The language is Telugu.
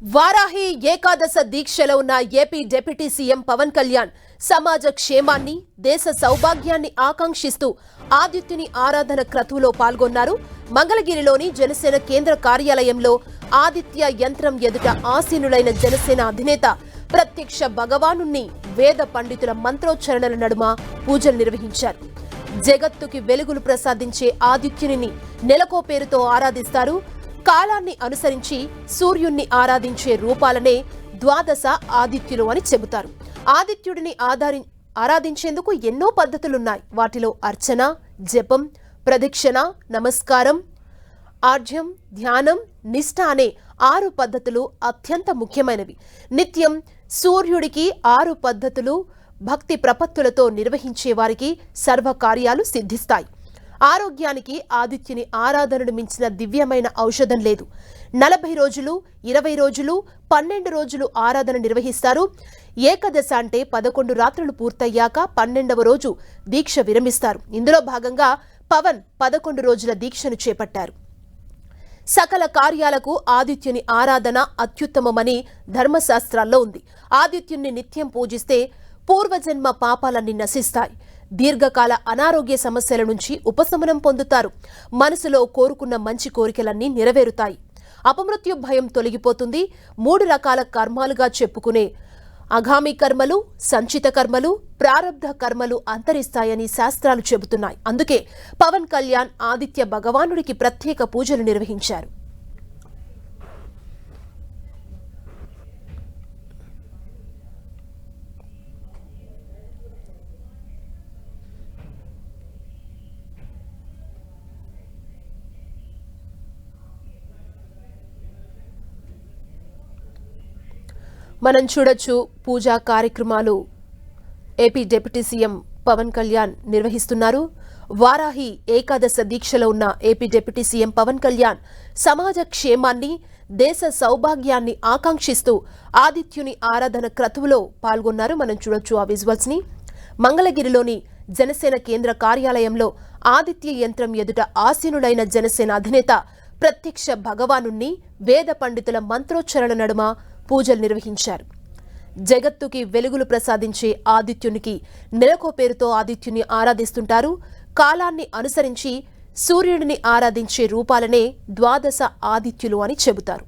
వారాహి ఏకాదశ దీక్షలో ఉన్న AP deputy CM Pawan Kalyan సమాజ క్షేమాన్ని, దేశ సౌభాగ్యాన్ని ఆకాంక్షిస్తూ ఆదిత్యుని ఆరాధన క్రతువులో పాల్గొన్నారు. మంగళగిరిలోని జనసేన కేంద్ర కార్యాలయంలో ఆదిత్య యంత్రం ఎదుట ఆసీనులైన జనసేన అధినేత ప్రత్యక్ష భగవానుణ్ణి వేద పండితుల మంత్రోచ్చరణల నడుమ పూజలు నిర్వహించారు. జగత్తుకి వెలుగులు ప్రసాదించే ఆదిత్యుని నెలకో పేరుతో ఆరాధిస్తారు. కాలాన్ని అనుసరించి సూర్యుణ్ణి ఆరాధించే రూపాలనే ద్వాదశ ఆదిత్యులు అని చెబుతారు. ఆదిత్యుడిని ఆరాధించేందుకు ఎన్నో పద్ధతులున్నాయి. వాటిలో అర్చన, జపం, ప్రదక్షిణ, నమస్కారం, ఆర్జ్యం, ధ్యానం, నిష్ఠ అనే 6 పద్ధతులు అత్యంత ముఖ్యమైనవి. నిత్యం సూర్యుడికి 6 పద్ధతులు భక్తి ప్రపత్తులతో నిర్వహించే వారికి సర్వకార్యాలు సిద్ధిస్తాయి. ఆరోగ్యానికి ఆదిత్యుని ఆరాధనను మించిన దివ్యమైన ఔషధం లేదు. 40 రోజులు, 20 రోజులు, 12 రోజులు ఆరాధన నిర్వహిస్తారు. ఏకాదశ అంటే 11 రాత్రులు పూర్తయ్యాక 12వ రోజు దీక్ష విరమిస్తారు. ఇందులో భాగంగా పవన్ 11 రోజుల దీక్షను చేపట్టారు. సకల కార్యాలకు ఆదిత్యుని ఆరాధన అత్యుత్తమమని ధర్మశాస్త్రాల్లో ఉంది. ఆదిత్యుని నిత్యం పూజిస్తే పూర్వజన్మ పాపాలన్నీ నశిస్తాయి. దీర్ఘకాల అనారోగ్య సమస్యల నుంచి ఉపశమనం పొందుతారు. మనసులో కోరుకున్న మంచి కోరికలన్నీ నెరవేరుతాయి. అపమృత్యు భయం తొలగిపోతుంది. 3 రకాల కర్మాలుగా చెప్పుకునే అఘామి కర్మలు, సంచిత కర్మలు, ప్రారబ్ధ కర్మలు అంతరిస్తాయని శాస్త్రాలు చెబుతున్నాయి. అందుకే పవన్ కళ్యాణ్ ఆదిత్య భగవానుడికి ప్రత్యేక పూజలు నిర్వహించారు. మనం చూడొచ్చు పూజా కార్యక్రమాలు AP deputy CM Pawan Kalyan నిర్వహిస్తున్నారు. వారాహి ఏకాదశ దీక్షలో ఉన్న AP deputy CM Pawan Kalyan సమాజ క్షేమాన్ని, దేశ సౌభాగ్యాన్ని ఆకాంక్షిస్తూ ఆదిత్యుని ఆరాధన క్రతువులో పాల్గొన్నారు. మనం చూడొచ్చు ఆ విజువల్స్ ని. మంగళగిరిలోని జనసేన కేంద్ర కార్యాలయంలో ఆదిత్య యంత్రం ఎదుట ఆసీనులైన జనసేన అధినేత ప్రత్యక్ష భగవానుణ్ణి వేద పండితుల మంత్రోచ్చరణ నడుమ పూజలు నిర్వహించారు. జగత్తుకి వెలుగులు ప్రసాదించే ఆదిత్యునికి నెలకో పేరుతో ఆదిత్యుని ఆరాధిస్తుంటారు. కాలాన్ని అనుసరించి సూర్యుడిని ఆరాధించే రూపాలనే ద్వాదశ ఆదిత్యులు అని చెబుతారు.